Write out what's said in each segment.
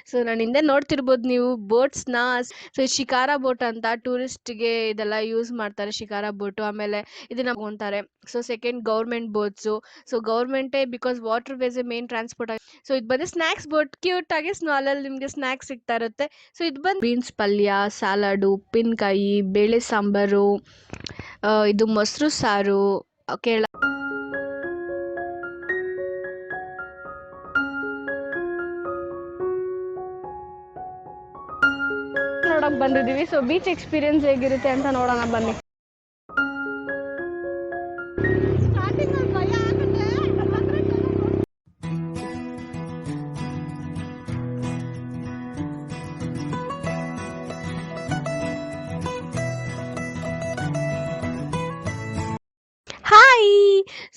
So ನಾನು ಹಿಂದೆ ನೋಡ್ತಿರ್ಬೋದು ನೀವು ಬೋಟ್ಸ್ನ. ಸೊ ಶಿಕಾರಾ ಬೋಟ್ ಅಂತ ಟೂರಿಸ್ಟ್ಗೆ ಇದೆಲ್ಲ ಯೂಸ್ ಮಾಡ್ತಾರೆ, ಶಿಕಾರಾ ಬೋಟು. ಆಮೇಲೆ ಇದನ್ನ ತಗೊಂತಾರೆ. So second government boats. So ಗೌರ್ಮೆಂಟೇ because water ways main transport ಆಗಿ. ಸೊ ಇದು ಬಂದು ಸ್ನ್ಯಾಕ್ಸ್ ಬೋಟ್, ಕ್ಯೂಟ್ ಆಗಿ ಸ್ನಾಲಲ್ಲಿ ನಿಮಗೆ ಸ್ನ್ಯಾಕ್ಸ್ ಸಿಗ್ತಾ ಇರುತ್ತೆ. ಸೊ ಇದು ಬಂದು ಬೀನ್ಸ್ ಪಲ್ಯ, ಸಲಾಡು, ಉಪ್ಪಿನಕಾಯಿ, ಬೇಳೆ ಸಾಂಬಾರು, ಇದು ಮೊಸರು ಸಾರು, ಕೇಳ ನೋಡಕ್ ಬಂದಿದ್ದೀವಿ. ಸೊ ಬೀಚ್ ಎಕ್ಸ್ಪೀರಿಯನ್ಸ್ ಹೇಗಿರುತ್ತೆ ಅಂತ ನೋಡೋಣ ಬನ್ನಿ. ಹಾಯ್.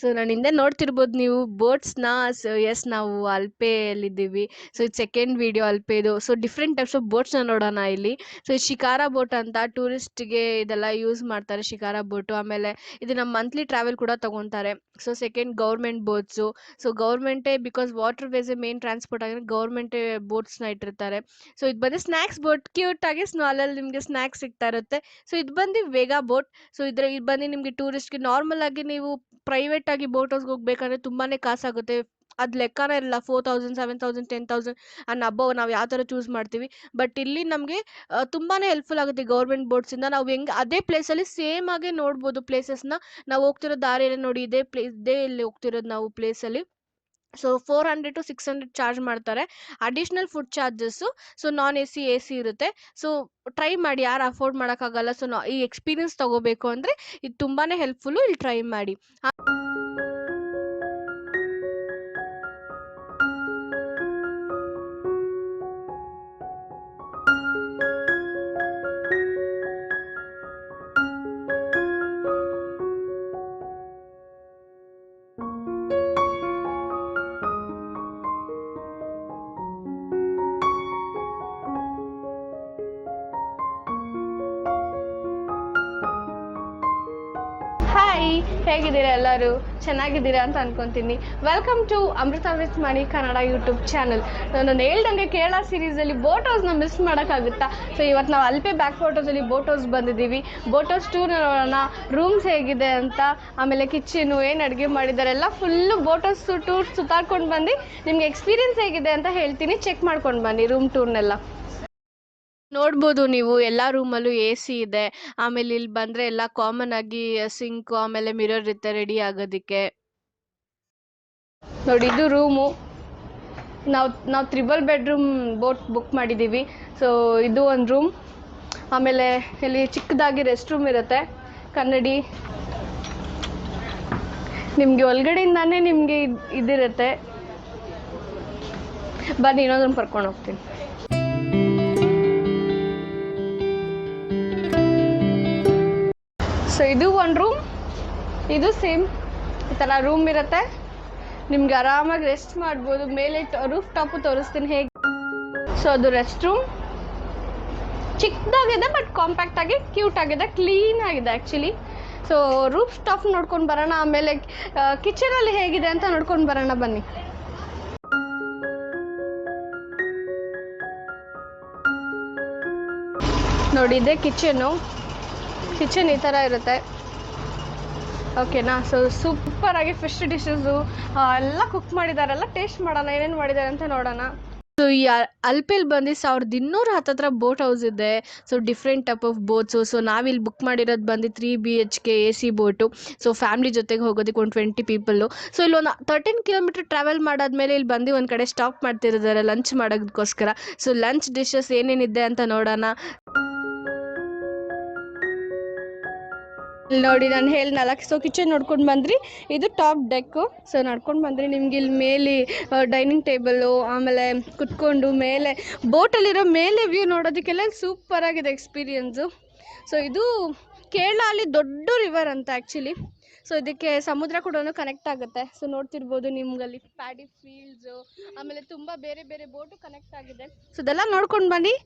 ಸೊ ನಾನು ಹಿಂದೆ ನೋಡ್ತಿರ್ಬೋದು ನೀವು ಬೋಟ್ಸ್ನ. ಸೊ ಎಸ್, ನಾವು ಅಲ್ಪೆಯಲ್ಲಿದ್ದೀವಿ. ಸೊ ಇದು ಸೆಕೆಂಡ್ ವಿಡಿಯೋ ಅಲ್ಪೆದು. ಸೊ ಡಿಫ್ರೆಂಟ್ ಟೈಪ್ಸ್ ಆಫ್ ಬೋಟ್ಸ್ನ ನೋಡೋಣ ಇಲ್ಲಿ. ಸೊ ಶಿಕಾರಾ ಬೋಟ್ ಅಂತ ಟೂರಿಸ್ಟ್ಗೆ ಇದೆಲ್ಲ ಯೂಸ್ ಮಾಡ್ತಾರೆ, ಶಿಕಾರಾ ಬೋಟು. ಆಮೇಲೆ ಇದನ್ನ ಮಂತ್ಲಿ ಟ್ರಾವೆಲ್ ಕೂಡ ತಗೊತಾರೆ. So second government boats. So ಗೌರ್ಮೆಂಟೇ because water ways main transport ಆಗಿ ಗೌರ್ಮೆಂಟೇ ಬೋಟ್ಸ್ನ ಇಟ್ಟಿರ್ತಾರೆ. ಸೊ ಇದು ಬಂದು ಸ್ನ್ಯಾಕ್ಸ್ ಬೋಟ್, ಕ್ಯೂಟ್ ಆಗಿ ಸ್ನಾಲಲ್ಲಿ ನಿಮಗೆ ಸ್ನ್ಯಾಕ್ಸ್ ಸಿಗ್ತಾ ಇರುತ್ತೆ. ಸೊ ಇದು ಬಂದು ವೇಗಾ ಬೋಟ್. ಸೊ ಇದು ಬಂದು ನಿಮಗೆ ಟೂರಿಸ್ಟ್ಗೆ ನಾರ್ಮಲ್ ಆಗಿ ನೀವು ಪ್ರೈವೇಟ್ ಆಗಿ ಬೋಟ್ ಹೌಸ್ಗೆ ಹೋಗ್ಬೇಕಂದ್ರೆ ತುಂಬಾನೇ ಕಾಸಾಗುತ್ತೆ. ಅದು ಲೆಕ್ಕನೇ ಇರಲ್ಲ, 4000, 7000, 10,000 ಅನ್ನೋ ಅಬ್ಬವ್ ನಾವು ಯಾವ ಥರ ಚೂಸ್ ಮಾಡ್ತೀವಿ. ಬಟ್ ಇಲ್ಲಿ ನಮಗೆ ತುಂಬಾನೇ ಹೆಲ್ಪ್ಫುಲ್ ಆಗುತ್ತೆ ಗೌರ್ಮೆಂಟ್ ಬೋಟ್ಸಿಂದ. ನಾವು ಹೆಂಗೆ ಅದೇ ಪ್ಲೇಸಲ್ಲಿ ಸೇಮ್ ಆಗಿ ನೋಡ್ಬೋದು ಪ್ಲೇಸಸ್ನ. ನಾವು ಹೋಗ್ತಿರೋ ದಾರಿಯಲ್ಲಿ ನೋಡಿ, ಇದೇ ಇಲ್ಲಿ ಹೋಗ್ತಿರೋದು ನಾವು ಪ್ಲೇಸಲ್ಲಿ. ಸೊ 400 to 600 ಚಾರ್ಜ್ ಮಾಡ್ತಾರೆ, additional food charges. So non A C ಇರುತ್ತೆ. ಸೊ ಟ್ರೈ ಮಾಡಿ, ಯಾರು ಅಫೋರ್ಡ್ ಮಾಡೋಕ್ಕಾಗಲ್ಲ. ಸೊ ಈ ಎಕ್ಸ್ಪೀರಿಯನ್ಸ್ ತಗೋಬೇಕು ಅಂದರೆ ಇದು ತುಂಬಾ ಹೆಲ್ಪ್ಫುಲ್ಲು, ಇಲ್ಲಿ ಟ್ರೈ ಮಾಡಿ. ಹಾಯ್, ಹೇಗಿದ್ದೀರಾ ಎಲ್ಲರೂ? ಚೆನ್ನಾಗಿದ್ದೀರಾ ಅಂತ ಅನ್ಕೊಂತೀನಿ. Welcome to Amrita with Mani Kannada YouTube channel. ನಾನು ಹೇಳ್ದಂಗೆ ಕೇರಳ ಸೀರೀಸಲ್ಲಿ ಬೋಟ್ ಹೌಸ್ನ ಮಿಸ್ ಮಾಡೋಕ್ಕಾಗುತ್ತಾ? ಸೊ ಇವತ್ತು ನಾವು ಅಲ್ಪೆ ಬ್ಯಾಕ್ ವಾಟರ್ಸಲ್ಲಿ ಬೋಟ್ ಹೌಸ್ ಬಂದಿದ್ದೀವಿ. ಬೋಟ್ ಹೌಸ್ ಟೂರ್ ನೋಡೋಣ, ರೂಮ್ಸ್ ಹೇಗಿದೆ ಅಂತ, ಆಮೇಲೆ ಕಿಚನು ಏನು ಅಡುಗೆ ಮಾಡಿದ್ದಾರೆ ಎಲ್ಲ ಫುಲ್ಲು ಬೋಟ್ ಹೌಸ್ ಟೂರ್ ಸುತ್ತಾಡ್ಕೊಂಡು ಬಂದು ನಿಮ್ಗೆ ಎಕ್ಸ್ಪೀರಿಯನ್ಸ್ ಹೇಗಿದೆ ಅಂತ ಹೇಳ್ತೀನಿ. ಚೆಕ್ ಮಾಡ್ಕೊಂಡು ಬನ್ನಿ ರೂಮ್ ಟೂರ್ನೆಲ್ಲ. ನೋಡ್ಬೋದು ನೀವು ಎಲ್ಲ ರೂಮಲ್ಲೂ ಎ ಸಿ ಇದೆ. ಆಮೇಲೆ ಇಲ್ಲಿ ಬಂದರೆ ಎಲ್ಲ ಕಾಮನ್ ಆಗಿ ಸಿಂಕು, ಆಮೇಲೆ ಮಿರರ್ ಇರುತ್ತೆ ರೆಡಿ ಆಗೋದಕ್ಕೆ. ನೋಡಿ, ಇದು ರೂಮು. ನಾವು 3 ಬೆಡ್ರೂಮ್ ಬೋಟ್ ಬುಕ್ ಮಾಡಿದ್ದೀವಿ. ಸೊ ಇದು ಒಂದು ರೂಮ್. ಆಮೇಲೆ ಇಲ್ಲಿ ಚಿಕ್ಕದಾಗಿ ರೆಸ್ಟ್ ರೂಮ್ ಇರುತ್ತೆ, ಕನ್ನಡಿ. ನಿಮಗೆ ಒಳಗಡೆಯಿಂದಾನೇ ನಿಮಗೆ ಇದಿರುತ್ತೆ. ಬನ್ನಿ ಇನ್ನೊಂದು ರೂಮ್ ಕರ್ಕೊಂಡು ಹೋಗ್ತೀನಿ. ಸೊ ಇದು ಒಂದು ರೂಮ್, ಇದು ಸೇಮ್ ಈ ಥರ ರೂಮ್ ಇರುತ್ತೆ. ನಿಮ್ಗೆ ಆರಾಮಾಗಿ ರೆಸ್ಟ್ ಮಾಡ್ಬೋದು. ಮೇಲೆ ರೂಫ್ ಟಾಪು ತೋರಿಸ್ತೀನಿ ಹೇಗೆ. ಸೊ ಅದು ರೆಸ್ಟ್ ರೂಮ್ ಚಿಕ್ಕದಾಗಿದೆ, ಬಟ್ ಕಾಂಪ್ಯಾಕ್ಟ್ ಆಗಿ ಕ್ಯೂಟ್ ಆಗಿದೆ, ಕ್ಲೀನ್ ಆಗಿದೆ ಆ್ಯಕ್ಚುಲಿ. ಸೊ ರೂಫ್ ಟಾಪ್ ನೋಡ್ಕೊಂಡು ಬರೋಣ. ಆಮೇಲೆ ಕಿಚನಲ್ಲಿ ಹೇಗಿದೆ ಅಂತ ನೋಡ್ಕೊಂಡು ಬರೋಣ ಬನ್ನಿ. ನೋಡಿ, ಇದೆ ಕಿಚನ್ ಈ ಥರ ಇರುತ್ತೆ. ಓಕೆನಾ? ಸೊ ಸೂಪರಾಗಿ ಫಿಶ್ ಡಿಶಸ್ಸು ಎಲ್ಲ ಕುಕ್ ಮಾಡಿದ್ದಾರೆ. ಎಲ್ಲ ಟೇಸ್ಟ್ ಮಾಡೋಣ ಏನೇನು ಮಾಡಿದ್ದಾರೆ ಅಂತ ನೋಡೋಣ. ಸೊ ಈ ಅಲ್ಪೆಲ್ ಬಂದು 1200 ಹತ್ತತ್ರ ಬೋಟ್ ಹೌಸ್ ಇದೆ. So different type of boats. So ನಾವಿಲ್ಲಿ ಬುಕ್ ಮಾಡಿರೋದು ಬಂದು 3 BHK AC boat. So family ಜೊತೆಗೆ ಹೋಗೋದಕ್ಕೆ ಒಂದು 20 ಪೀಪಲ್ಲು. ಸೊ ಇಲ್ಲಿ ಒಂದು 13 ಕಿಲೋಮೀಟರ್ ಟ್ರಾವೆಲ್ ಮಾಡಾದ್ಮೇಲೆ ಇಲ್ಲಿ ಬಂದು ಒಂದು ಕಡೆ ಸ್ಟಾಪ್ ಮಾಡ್ತಿದ್ದಾರೆ ಲಂಚ್ ಮಾಡೋದಕ್ಕೋಸ್ಕರ. ಸೊ ಲಂಚ್ ಡಿಶಸ್ ಏನೇನಿದೆ ಅಂತ ನೋಡೋಣ. ನೋಡಿ, ನಾನು ಹೇಳಿದ್ನಲ್ಲ, ಸೊ ಕಿಚನ್ ನೋಡ್ಕೊಂಡು ಬಂದ್ರಿ, ಇದು ಟಾಪ್ ಡೆಕ್ಕು. ಸೊ ನಡ್ಕೊಂಡು ಬಂದ್ರಿ, ನಿಮ್ಗೆ ಇಲ್ಲಿ ಮೇಲೆ ಡೈನಿಂಗ್ ಟೇಬಲ್ಲು, ಆಮೇಲೆ ಕುತ್ಕೊಂಡು ಮೇಲೆ ಬೋಟಲ್ಲಿರೋ ಮೇಲೆ ವ್ಯೂ ನೋಡೋದಕ್ಕೆಲ್ಲ ಸೂಪರಾಗಿದೆ ಎಕ್ಸ್ಪೀರಿಯನ್ಸು. ಸೊ ಇದು ಕೇರಳಲ್ಲಿ ದೊಡ್ಡ ರಿವರ್ ಅಂತ ಆ್ಯಕ್ಚುಲಿ. ಸೊ ಇದಕ್ಕೆ ಸಮುದ್ರ ಕೂಡ ಕನೆಕ್ಟ್ ಆಗುತ್ತೆ. ಸೊ ನೋಡ್ತಿರ್ಬೋದು ನಿಮ್ಗಲ್ಲಿ ಪ್ಯಾಡಿ ಫೀಲ್ಡ್ಸು, ಆಮೇಲೆ ತುಂಬ ಬೇರೆ ಬೇರೆ ಬೋಟು ಕನೆಕ್ಟ್ ಆಗಿದೆ. ಸೊ ಇದೆಲ್ಲ ನೋಡ್ಕೊಂಡು ಬನ್ನಿ,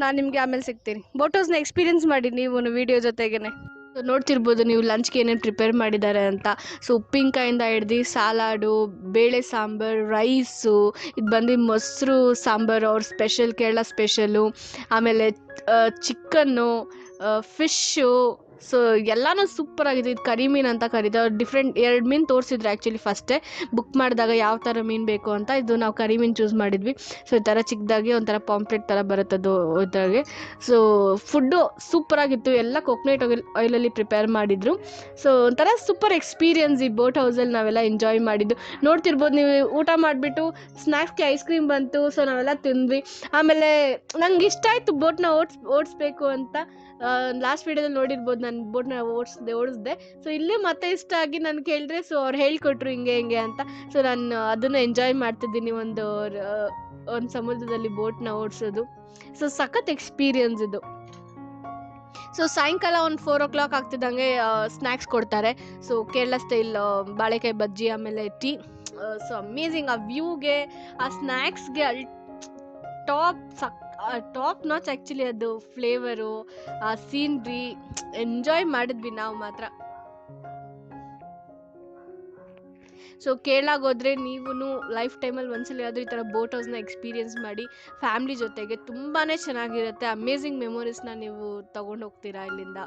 ನಾನು ನಿಮಗೆ ಆಮೇಲೆ ಸಿಗ್ತೀನಿ. ಬೋಟ್ ಹೌಸ್ನ ಎಕ್ಸ್ಪೀರಿಯನ್ಸ್ ಮಾಡಿ ನೀವು ವೀಡಿಯೋ ಜೊತೆಗೇ. ನೋಡ್ತಿರ್ಬೋದು ನೀವು ಲಂಚ್ಗೆ ಏನೇನು ಪ್ರಿಪೇರ್ ಮಾಡಿದ್ದಾರೆ ಅಂತ. ಸೊ ಉಪ್ಪಿನಕಾಯಿಂದ ಹಿಡ್ದು ಸಲಾಡು, ಬೇಳೆ ಸಾಂಬಾರು, ರೈಸು, ಇದು ಬಂದು ಮೊಸರು ಸಾಂಬಾರು ಅವ್ರ ಸ್ಪೆಷಲ್, ಕೇರಳ ಸ್ಪೆಷಲು. ಆಮೇಲೆ ಚಿಕನ್ನು, ಫಿಶ್ಶು. ಸೊ ಎಲ್ಲನೂ ಸೂಪರಾಗಿದೆ. ಇದು ಕರಿ ಮೀನು ಅಂತ ಕರೀತಾರೆ. ಡಿಫ್ರೆಂಟ್ 2 ಮೀನು ತೋರಿಸಿದ್ರು ಆ್ಯಕ್ಚುಲಿ ಫಸ್ಟೇ ಬುಕ್ ಮಾಡಿದಾಗ ಯಾವ ಥರ ಮೀನು ಬೇಕು ಅಂತ. ಇದು ನಾವು ಕರಿ ಮೀನು ಚೂಸ್ ಮಾಡಿದ್ವಿ. ಸೊ ಈ ಥರ ಚಿಕ್ಕದಾಗಿ ಒಂಥರ ಪಾಂಪ್ಲೆಟ್ ಥರ ಬರುತ್ತದು ಇದಾಗೆ. ಸೊ ಫುಡ್ಡು ಸೂಪರಾಗಿತ್ತು. ಎಲ್ಲ ಕೊಕೊನಟ್ ಆಯಿಲಲ್ಲಿ ಪ್ರಿಪೇರ್ ಮಾಡಿದರು. ಸೊ ಒಂಥರ ಸೂಪರ್ ಎಕ್ಸ್ಪೀರಿಯನ್ಸ್ ಈ ಬೋಟ್ ಹೌಸಲ್ಲಿ ನಾವೆಲ್ಲ ಎಂಜಾಯ್ ಮಾಡಿದ್ದು. ನೋಡ್ತಿರ್ಬೋದು ನೀವು. ಊಟ ಮಾಡಿಬಿಟ್ಟು ಸ್ನ್ಯಾಕ್ಸ್ಗೆ ಐಸ್ ಕ್ರೀಮ್ ಬಂತು. ಸೊ ನಾವೆಲ್ಲ ತಿಂದ್ವಿ. ಆಮೇಲೆ ನಂಗೆ ಇಷ್ಟ ಆಯಿತು ಬೋಟ್ನ ಓಡಿಸ್ಬೇಕು ಅಂತ. ಲಾಸ್ಟ್ ವೀಡಿಯೋದಲ್ಲಿ ನೋಡಿರ್ಬೋದು ನಾನು ಬೋಟ್ನ ಓಡಿಸ್ದೆ. ಸೊ ಇಲ್ಲೇ ಮತ್ತೆ ಇಷ್ಟ ಆಗಿ ನಾನು ಕೇಳಿದ್ರೆ ಸೊ ಅವ್ರು ಹೇಳ್ಕೊಟ್ರು ಹಿಂಗೆ ಅಂತ. ಸೊ ನಾನು ಅದನ್ನು ಎಂಜಾಯ್ ಮಾಡ್ತಿದ್ದೀನಿ, ಒಂದು ಸಮುದ್ರದಲ್ಲಿ ಬೋಟ್ನ ಓಡಿಸೋದು. ಸೊ ಸಖತ್ ಎಕ್ಸ್ಪೀರಿಯನ್ಸ್ ಇದು. ಸೊ ಸಾಯಂಕಾಲ ಒಂದು 4 o'clock ಆಗ್ತಿದ್ದಂಗೆ ಸ್ನ್ಯಾಕ್ಸ್ ಕೊಡ್ತಾರೆ. ಸೊ ಕೇರಳ ಸ್ಟೈಲ್ ಬಾಳೆಕಾಯಿ ಬಜ್ಜಿ, ಆಮೇಲೆ ಟೀ. So amazing. ಆ ವ್ಯೂಗೆ, ಆ ಸ್ನ್ಯಾಕ್ಸ್ಗೆ ಟಾಪ್ ನಾಚ್ ಆ್ಯಕ್ಚುಲಿ. ಅದು ಫ್ಲೇವರು, ಆ ಸೀನ್ರಿ ಎಂಜಾಯ್ ಮಾಡಿದ್ವಿ ನಾವು ಮಾತ್ರ. ಸೊ ಕೇರಳಾಗೆ ಹೋದರೆ ನೀವು ಲೈಫ್ ಟೈಮಲ್ಲಿ ಒಂದ್ಸಲ ಆದರೂ ಈ ಥರ ಬೋಟ್ ಹೌಸ್ನ ಎಕ್ಸ್ಪೀರಿಯೆನ್ಸ್ ಮಾಡಿ ಫ್ಯಾಮ್ಲಿ ಜೊತೆಗೆ. ತುಂಬಾ ಚೆನ್ನಾಗಿರುತ್ತೆ. ಅಮೇಝಿಂಗ್ ಮೆಮೊರೀಸ್ನ ನೀವು ತಗೊಂಡು ಹೋಗ್ತೀರಾ ಇಲ್ಲಿಂದ.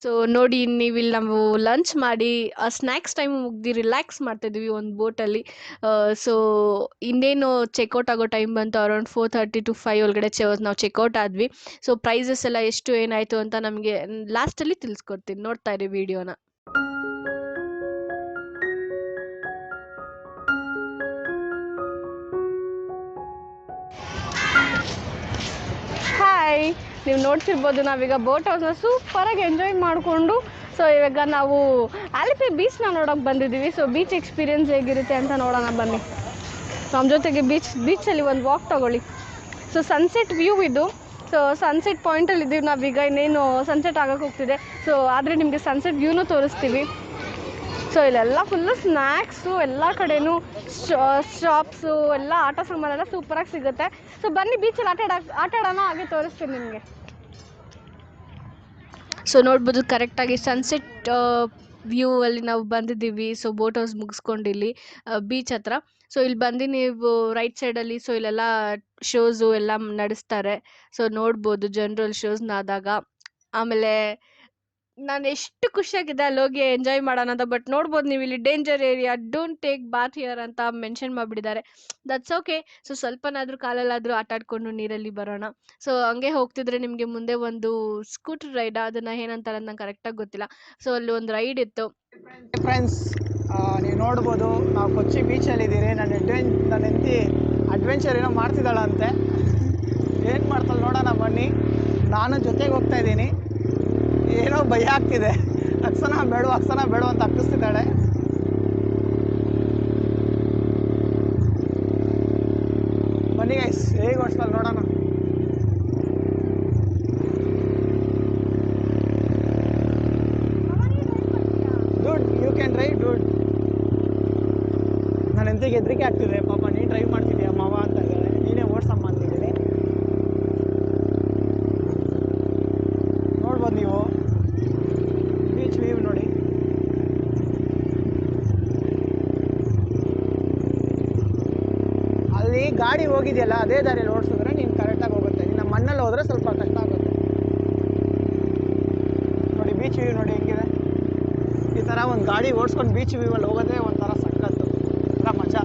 ಸೊ ನೋಡಿ, ನೀವಿಲ್ಲಿ ನಾವು ಲಂಚ್ ಮಾಡಿ ಸ್ನ್ಯಾಕ್ಸ್ ಟೈಮ್ ಮುಗ್ದು ರಿಲ್ಯಾಕ್ಸ್ ಮಾಡ್ತಾಯಿದ್ವಿ ಒಂದು ಬೋಟಲ್ಲಿ. ಸೊ ಇನ್ನೇನು ಚೆಕ್ಔಟ್ ಆಗೋ ಟೈಮ್ ಬಂತು. ಅರೌಂಡ್ 4:30 to 5 ಒಳಗಡೆ ನಾವು ಚೆಕ್ಔಟ್ ಆದ್ವಿ. ಸೊ ಪ್ರೈಸಸ್ ಎಲ್ಲ ಎಷ್ಟು ಏನಾಯಿತು ಅಂತ ನಮಗೆ ಲಾಸ್ಟಲ್ಲಿ ತಿಳಿಸ್ಕೊಡ್ತೀನಿ. ನೋಡ್ತಾ ಇರಿ ವಿಡಿಯೋನ. ಹಾಯ್, ನೀವು ನೋಡ್ತಿರ್ಬೋದು ನಾವೀಗ ಬೋಟ್ ಹೌಸ್ನ ಸೂಪರಾಗಿ ಎಂಜಾಯ್ ಮಾಡಿಕೊಂಡು. ಸೊ ಇವಾಗ ನಾವು ಆಲೆಪ್ಪೆ ಬೀಚ್ನ ನೋಡೋಕೆ ಬಂದಿದ್ದೀವಿ. ಸೊ ಬೀಚ್ ಎಕ್ಸ್ಪೀರಿಯನ್ಸ್ ಹೇಗಿರುತ್ತೆ ಅಂತ ನೋಡೋಣ ಬನ್ನಿ. ನಮ್ಮ ಜೊತೆಗೆ ಬೀಚಲ್ಲಿ ಒಂದು ವಾಕ್ ತಗೊಳ್ಳಿ. ಸೊ ಸನ್ಸೆಟ್ ವ್ಯೂ ಇದು. ಸೊ ಸನ್ಸೆಟ್ ಪಾಯಿಂಟಲ್ಲಿ ಇದ್ದೀವಿ ನಾವೀಗ. ಇನ್ನೇನು ಸನ್ಸೆಟ್ ಆಗೋಕ್ಕೆ ಹೋಗ್ತಿದೆ. ಸೊ ಆದರೆ ನಿಮಗೆ ಸನ್ಸೆಟ್ ವ್ಯೂನೂ ತೋರಿಸ್ತೀವಿ. ಸೊ ಇಲ್ಲೆಲ್ಲ ಫುಲ್ಲು ಸ್ನ್ಯಾಕ್ಸು, ಎಲ್ಲ ಕಡೆನೂ ಶಾಪ್ಸು, ಎಲ್ಲ ಆಟ ಸಾಮಾನೆಲ್ಲ ಸೂಪರಾಗಿ ಸಿಗುತ್ತೆ. ಸೊ ಬನ್ನಿ ಬೀಚಲ್ಲಿ ಆಟ ಆಡೋಣ, ಹಾಗೆ ತೋರಿಸ್ತೀನಿ ನಿಮಗೆ. ಸೊ ನೋಡ್ಬೋದು ಕರೆಕ್ಟಾಗಿ ಸನ್ಸೆಟ್ ವ್ಯೂ ಅಲ್ಲಿ ನಾವು ಬಂದಿದ್ದೀವಿ. ಸೊ ಬೋಟ್ ಹೌಸ್ ಮುಗಿಸ್ಕೊಂಡು ಇಲ್ಲಿ ಬೀಚ್ ಹತ್ರ. ಸೊ ಇಲ್ಲಿ ಬಂದು ನೀವು ರೈಟ್ ಸೈಡಲ್ಲಿ ಸೊ ಇಲ್ಲೆಲ್ಲ ಶೋಸು ಎಲ್ಲ ನಡೆಸ್ತಾರೆ. ಸೊ ನೋಡ್ಬೋದು ಜನರಲ್ ಶೋಸ್ನ ಆದಾಗ. ಆಮೇಲೆ ನಾನು ಎಷ್ಟು ಖುಷಿಯಾಗಿದೆ ಅಲ್ಲಿ ಹೋಗಿ ಎಂಜಾಯ್ ಮಾಡೋಣ ಅಂತ. ಬಟ್ ನೋಡ್ಬೋದು ನೀವು ಇಲ್ಲಿ danger area, don't take Baat here ಅಂತ ಮೆನ್ಷನ್ ಮಾಡಿಬಿಟ್ಟಿದ್ದಾರೆ. That's okay. ಸೊ ಸ್ವಲ್ಪನಾದರೂ ಕಾಲಲ್ಲಾದರೂ ಆಟ ಆಡ್ಕೊಂಡು ನೀರಲ್ಲಿ ಬರೋಣ. ಸೊ ಹಂಗೆ ಹೋಗ್ತಿದ್ರೆ ನಿಮಗೆ ಮುಂದೆ ಒಂದು ಸ್ಕೂಟರ್ ರೈಡ್, ಅದನ್ನು ಏನಂತಾರೆ ನಂಗೆ ಕರೆಕ್ಟಾಗಿ ಗೊತ್ತಿಲ್ಲ. ಸೊ ಅಲ್ಲಿ ಒಂದು ರೈಡ್ ಇತ್ತು. ಫ್ರೆಂಡ್ಸ್, ನೀವು ನೋಡ್ಬೋದು ನಾವು ಕೊಚ್ಚಿ ಬೀಚಲ್ಲಿದ್ದೀರಿ. ನನ್ನ ಹೆಂಡತಿ ಅಡ್ವೆಂಚರ್ ಏನೋ ಮಾಡ್ತಿದ್ದಾಳಂತೆ. ಏನು ಮಾಡ್ತಾಳೆ ನೋಡೋಣ ಬನ್ನಿ. ನಾನು ಜೊತೆಗೆ ಹೋಗ್ತಾ ಇದ್ದೀನಿ. ಏನೋ ಭಯ ಆಗ್ತಿದೆ. ಅಕ್ಸನ ಬೇಡ ಅಂತ ಅಕ್ಕಿಸ್ತಿದ್ದಾಳೆ. ಬನ್ನಿ ಗೈಸ್, ಹೇಗೆ ಓಡಿಸ್ತಾಳೆ ನೋಡೋಣ. ಡುಡ್, ಯು ಕ್ಯಾನ್ ಡ್ರೈವ್ ಡುಡ್. ನನ್ನ ಹೆಂಡತಿಗೆ ಹೆದರಿಕೆ ಆಗ್ತಿದೆ. ಪಾಪ ನೀನು ಡ್ರೈವ್ ಮಾಡ್ತಿದ್ದೀಯ ಮಾವ ಅಂತ ಇದ್ದಾಳೆ. ನೀನೇ ಓಡಿಸಮ್ಮ ಅಂತಿದ್ದೀನಿ. ನೋಡ್ಬೋದು ನೀವು ಬೀಚ್ ವ್ಯೂ ನೋಡಿ. ಅಲ್ಲಿ ಗಾಡಿ ಹೋಗಿದೆಯಲ್ಲ ಅದೇ ದಾರಿಯಲ್ಲಿ ಓಡಿಸಿದ್ರೆ ನೀನು ಕರೆಕ್ಟಾಗಿ ಹೋಗುತ್ತೆ. ನಮ್ಮ ಮಣ್ಣಲ್ಲಿ ಹೋದರೆ ಸ್ವಲ್ಪ ಕಷ್ಟ ಆಗುತ್ತೆ. ನೋಡಿ ಬೀಚ್ ವ್ಯೂ ನೋಡಿ ಹೆಂಗಿದೆ. ಈ ಥರ ಒಂದು ಗಾಡಿ ಓಡಿಸ್ಕೊಂಡು ಬೀಚ್ ವ್ಯೂವಲ್ಲಿ ಹೋಗೋದೇ ಒಂಥರ ಸಕ್ಕತ್ತು, ಒಂಥರ ಮಜಾ.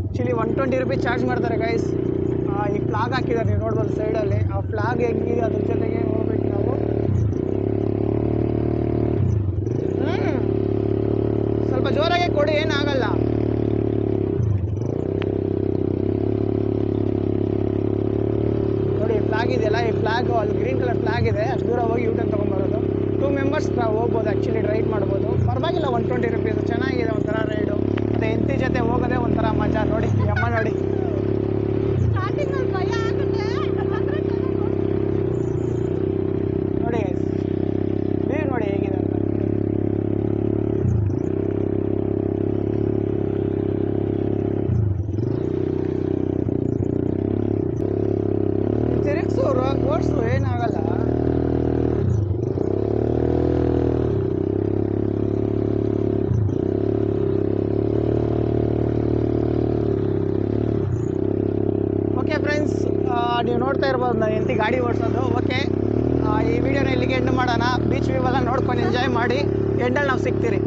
ಆ್ಯಕ್ಚುಲಿ 120 ರೂಪೀಸ್ ಚಾರ್ಜ್ ಮಾಡ್ತಾರೆ ಗೈಸ್. ಈ ಫ್ಲಾಗ್ ಹಾಕಿದ್ದಾರೆ, ನೀವು ನೋಡ್ಬೋದು ಸೈಡಲ್ಲಿ. ಆ ಫ್ಲಾಗ್ ಹೆಂಗಿದೆ ಅದ್ರ ಜೊತೆಗೆ ಹೋಗ್ಬೇಕು ನಾವು. ಸ್ವಲ್ಪ ಜೋರಾಗೆ ಕೊಡಿ, ಏನಾಗಲ್ಲ. ನೋಡಿ ಫ್ಲಾಗ್ ಇದೆಯಲ್ಲ, ಈ ಫ್ಲಾಗ್ ಅಲ್ಲಿ ಗ್ರೀನ್ ಕಲರ್ ಫ್ಲಾಗ್ ಇದೆ. ಅಷ್ಟು ದೂರ ಹೋಗಿ ಯೂಟರ್ನ್ ತೊಗೊಂಬರೋದು. 2 ಮೆಂಬರ್ಸ್ ಹೋಗ್ಬೋದು ಆ್ಯಕ್ಚುಲಿ, ರೈಡ್ ಮಾಡ್ಬೋದು. ಪರವಾಗಿಲ್ಲ, 120 ರೂಪೀಸ್ ಚೆನ್ನಾಗಿದೆ ಒಂಥರ ರೈಡು. ಮತ್ತು ಹೆಂಡತಿ ಜೊತೆ ಹೋಗೋದೇ ಒಂಥರ ಮಜಾ. ನೋಡಿ ಅಮ್ಮ ನೋಡಿ. ಸ್ಟಾರ್ಟಿಂಗಲ್ಲಿ ಭಯ ಆಗುತ್ತೆ. ಹೆಂಡತಿ ಗಾಡಿ ಓಡಿಸೋದು. ಓಕೆ, ಈ ವಿಡಿಯೋನ ಇಲ್ಲಿಗೆ ಎಂಡ್ ಮಾಡೋಣ. ಬೀಚ್ ವ್ಯೂ ಎಲ್ಲ ನೋಡ್ಕೊಂಡು ಎಂಜಾಯ್ ಮಾಡಿ ಎಂಡಲ್ಲಿ ನಾವು ಸಿಗ್ತೀರಿ.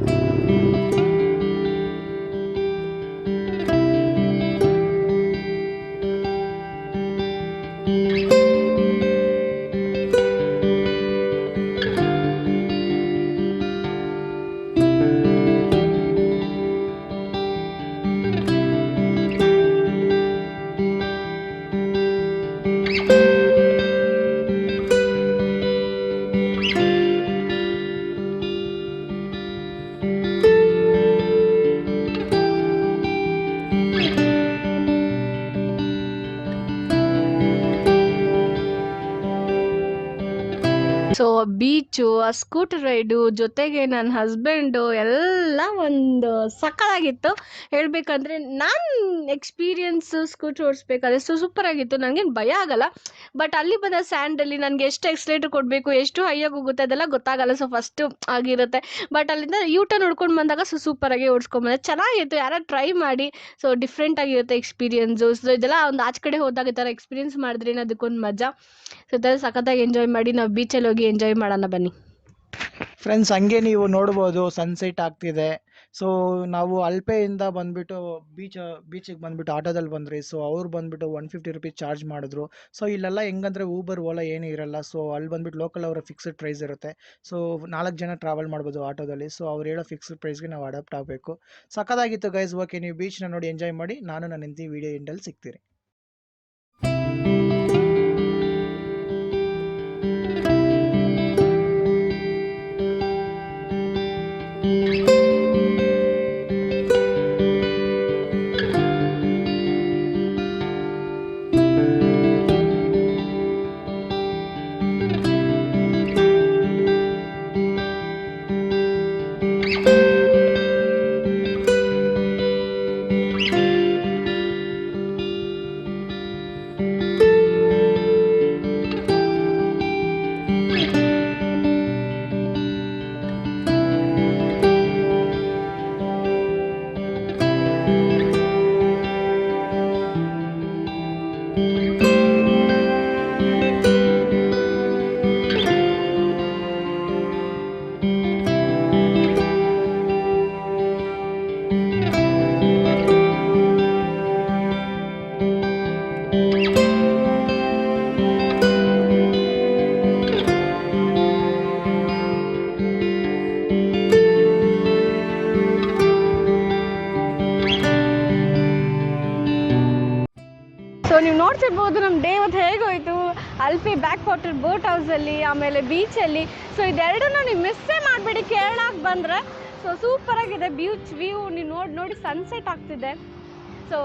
ಸೊ ಬೀಚು, ಆ ಸ್ಕೂಟರ್ ರೈಡು, ಜೊತೆಗೆ ನನ್ನ ಹಸ್ಬೆಂಡು ಎಲ್ಲ ಒಂದು ಸಕ್ಕತ್ತಾಗಿತ್ತು. ಹೇಳಬೇಕಂದ್ರೆ ನಾನು ಎಕ್ಸ್ಪೀರಿಯನ್ಸು ಸ್ಕೂಟರ್ ಓಡಿಸ್ಬೇಕಾದ್ರೆ ಸೂಪರಾಗಿತ್ತು. ನನಗೇನು ಭಯ ಆಗಲ್ಲ. ಬಟ್ ಅಲ್ಲಿ ಬಂದ ಸ್ಯಾಂಡಲ್ಲಿ ನನಗೆ ಎಷ್ಟು ಎಕ್ಸ್ಲೇಟರ್ ಕೊಡಬೇಕು, ಎಷ್ಟು ಹೈಯಾಗಿ ಹೋಗುತ್ತೆ ಅದೆಲ್ಲ ಗೊತ್ತಾಗಲ್ಲ. ಸೊ ಫಸ್ಟು ಆಗಿರುತ್ತೆ. ಬಟ್ ಅಲ್ಲಿಂದ ಟರ್ನ್ ನೋಡ್ಕೊಂಡು ಬಂದಾಗ ಸೂಪರಾಗಿ ಓಡಿಸ್ಕೊಂಬಂದೆ. ಚೆನ್ನಾಗಿತ್ತು, ಯಾರು ಟ್ರೈ ಮಾಡಿ. ಸೊ ಡಿಫ್ರೆಂಟ್ ಆಗಿರುತ್ತೆ ಎಕ್ಸ್ಪೀರಿಯನ್ಸು. ಸೊ ಇದೆಲ್ಲ ಒಂದು ಆಚೆ ಕಡೆ ಹೋದಾಗ ಈ ಥರ ಎಕ್ಸ್ಪೀರಿಯನ್ಸ್ ಮಾಡಿದ್ರೆ ಅದಕ್ಕೊಂದು ಮಜಾ. ಸೊ ಇದೆಲ್ಲ ಸಖತ್ತಾಗಿ ಎಂಜಾಯ್ ಮಾಡಿ ನಾವು ಬೀಚಲ್ಲಿ ಹೋಗಿ ಎಂಜಾಯ್ ಮಾಡೋಣ ಬನ್ನಿ ಫ್ರೆಂಡ್ಸ್. ಹಂಗೆ ನೀವು ನೋಡ್ಬೋದು ಸನ್ಸೆಟ್ ಆಗ್ತಿದೆ. ಸೊ ನಾವು ಅಲ್ಪೆಯಿಂದ ಬಂದುಬಿಟ್ಟು ಬೀಚಿಗೆ ಬಂದುಬಿಟ್ಟು ಆಟೋದಲ್ಲಿ ಬಂದ್ರಿ. ಸೊ ಅವ್ರು ಬಂದುಬಿಟ್ಟು 150 ರುಪೀಸ್ ಚಾರ್ಜ್ ಮಾಡಿದ್ರು. ಸೊ ಇಲ್ಲೆಲ್ಲ ಹೆಂಗಂದ್ರೆ ಊಬರ್ ಓಲಾ ಏನೂ ಇರಲ್ಲ. ಸೊ ಅಲ್ಲಿ ಬಂದುಬಿಟ್ಟು ಲೋಕಲ್ ಅವರ ಫಿಕ್ಸ್ಡ್ ಪ್ರೈಸ್ ಇರುತ್ತೆ. ಸೊ 4 ಜನ ಟ್ರಾವೆಲ್ ಮಾಡ್ಬೋದು ಆಟೋದಲ್ಲಿ. ಸೊ ಅವ್ರು ಹೇಳೋ ಫಿಕ್ಸ್ಡ್ ಪ್ರೈಸ್ಗೆ ನಾವು ಅಡಾಪ್ಟ್ ಆಗಬೇಕು. ಸಖತ್ತಾಗಿತ್ತು ಗೈಸ್. ಓಕೆ, ನೀವು ಬೀಚ್ನ ನೋಡಿ ಎಂಜಾಯ್ ಮಾಡಿ. ನಾನು ನನ್ನ ಹೆಂಡತಿ ವಿಡಿಯೋ ಎಂಡಲ್ಲಿ ಸಿಗ್ತೀರಿ. ಸೊ ನೀವು ನೋಡ್ತಿರ್ಬೋದು ನಮ್ಮ ಡೇ ಇವತ್ತು ಹೇಗೋಯ್ತು. ಅಲ್ಪಿ ಬ್ಯಾಕ್ ವಾಟರ್ ಬೋಟ್ ಹೌಸಲ್ಲಿ, ಆಮೇಲೆ ಬೀಚಲ್ಲಿ. ಸೊ ಇದೆರಡನ್ನೂ ನೀವು ಮಿಸ್ಸೇ ಮಾಡಬೇಡಿ. ಕೇರಳಕ್ಕೆ ಬಂದರೆ ಸೊ ಸೂಪರಾಗಿದೆ ಬೀಚ್ ವ್ಯೂ. ನೀವು ನೋಡಿ ಸನ್ಸೆಟ್ ಆಗ್ತಿದೆ. ಸೊ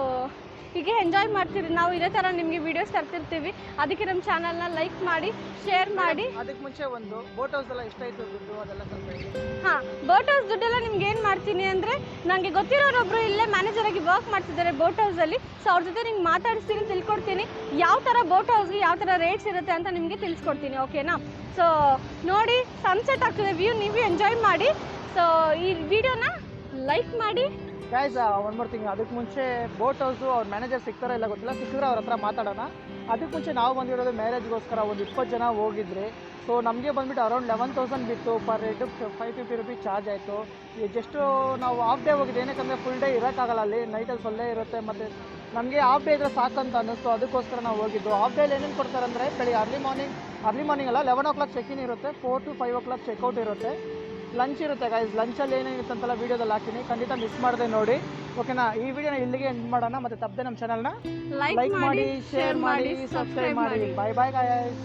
ಹೀಗೆ ಎಂಜಾಯ್ ಮಾಡ್ತೀರಿ. ನಾವು ಇದೇ ಥರ ನಿಮಗೆ ವೀಡಿಯೋಸ್ ತರ್ತಿರ್ತೀವಿ. ಅದಕ್ಕೆ ನಮ್ಮ ಚಾನಲ್ನ ಲೈಕ್ ಮಾಡಿ, ಶೇರ್ ಮಾಡಿ. ಅದಕ್ಕೆ ಮುಂಚೆ ಒಂದು ಬೋಟ್ ಹೌಸ್ ಎಲ್ಲ ಎಷ್ಟಾಯಿತು ದುಡ್ಡು ಅದೆಲ್ಲ ಸ್ವಲ್ಪ ಹೇಳಿ. ಹಾಂ, ಬೋಟ್ ಹೌಸ್ ದುಡ್ಡೆಲ್ಲ ನಿಮ್ಗೆ ಏನು ಮಾಡ್ತೀನಿ ಅಂದರೆ, ನನಗೆ ಗೊತ್ತಿರೋರೊಬ್ಬರು ಇಲ್ಲೇ ಮ್ಯಾನೇಜರ್ ಆಗಿ ವರ್ಕ್ ಮಾಡ್ತಿದ್ದಾರೆ ಬೋಟ್ ಹೌಸಲ್ಲಿ. ಸೊ ಅವ್ರ ಜೊತೆ ನಿಮ್ಗೆ ಮಾತಾಡಿಸ್ತೀನಿ, ತಿಳ್ಕೊಡ್ತೀನಿ ಯಾವ ಥರ ಬೋಟ್ ಹೌಸ್ಗೆ ಯಾವ ಥರ ರೇಟ್ಸ್ ಇರುತ್ತೆ ಅಂತ ನಿಮಗೆ ತಿಳಿಸ್ಕೊಡ್ತೀನಿ. ಓಕೆನಾ? ಸೊ ನೋಡಿ ಸನ್ಸೆಟ್ ಆಗ್ತಿದೆ ವ್ಯೂ, ನೀವು ಎಂಜಾಯ್ ಮಾಡಿ. ಸೊ ಈ ವಿಡಿಯೋನ ಲೈಕ್ ಮಾಡಿ. Guys, one more thing. ಅದಕ್ಕೆ ಮುಂಚೆ ಬೋಟ್ ಹೌಸು ಅವ್ರ ಮ್ಯಾನೇಜರ್ ಸಿಗ್ತಾರೋ ಇಲ್ಲ ಗೊತ್ತಿಲ್ಲ. ಸಿಕ್ಕಿದ್ರೆ ಅವ್ರ ಹತ್ರ ಮಾತಾಡೋಣ. ಅದಕ್ಕೆ ಮುಂಚೆ ನಾವು ಬಂದಿರೋದು ಮ್ಯಾರೇಜ್ಗೋಸ್ಕರ ಒಂದು 20 ಜನ ಹೋಗಿದ್ರಿ. ಸೊ ನಮಗೆ ಬಂದುಬಿಟ್ಟು ಅರೌಂಡ್ 11,000 ಬಿತ್ತು. ಪರ್ ಹೆಡ್ 550 ರುಪೀಸ್ ಚಾರ್ಜ್ ಆಯಿತು. ಈಗ ಜಸ್ಟು ನಾವು ಹಾಫ್ ಡೇ ಹೋಗಿದ್ದು. ಏನಕ್ಕಂದರೆ ಫುಲ್ ಡೇ ಇರೋಕ್ಕಾಗಲ್ಲ ಅಲ್ಲಿ, ನೈಟಲ್ಲಿ ಸೊಳ್ಳೆ ಇರುತ್ತೆ. ಮತ್ತು ನಮಗೆ ಹಾಫ್ ಡೇ ಇದ್ರೆ ಸಾಕಂತ ಅನ್ನಿಸ್ತು. ಅದಕ್ಕೋಸ್ಕರ ನಾವು ಹೋಗಿದ್ದು. ಹಾಫ್ ಡೇಲಿ ಏನೇನು ಕೊಡ್ತಾರೆ ಅಂದರೆ, ಬೆಳಿಗ್ಗೆ ಅರ್ಲಿ ಮಾರ್ನಿಂಗ್ ಅಲ್ಲ 11 o'clock ಚೆಕ್-ಇನ್ ಇರುತ್ತೆ, 4 to 5 o'clock ಚೆಕ್ಔಟ್ ಇರುತ್ತೆ. ಲಂಚ್ ಇರುತ್ತೆ ಗೈಸ್. ಲಂಚಲ್ಲಿ ಏನೇನಿರುತ್ತೆ ಅಂತೆಲ್ಲ ವೀಡಿಯೋದಲ್ಲಿ ಹಾಕ್ತೀನಿ, ಖಂಡಿತ ಮಿಸ್ ಮಾಡದೆ ನೋಡಿ. ಓಕೆನಾ? ಈ ವಿಡಿಯೋನ ಇಲ್ಲಿಗೆ ಎಂಡ್ ಮಾಡೋಣ. ಮತ್ತು ತಪ್ಪದೆ ನಮ್ಮ ಚಾನಲ್ನ ಲೈಕ್ ಮಾಡಿ, ಶೇರ್ ಮಾಡಿ, ಸಬ್ಸ್ಕ್ರೈಬ್ ಮಾಡಿ. ಬಾಯ್ ಬಾಯ್ ಗೈಸ್.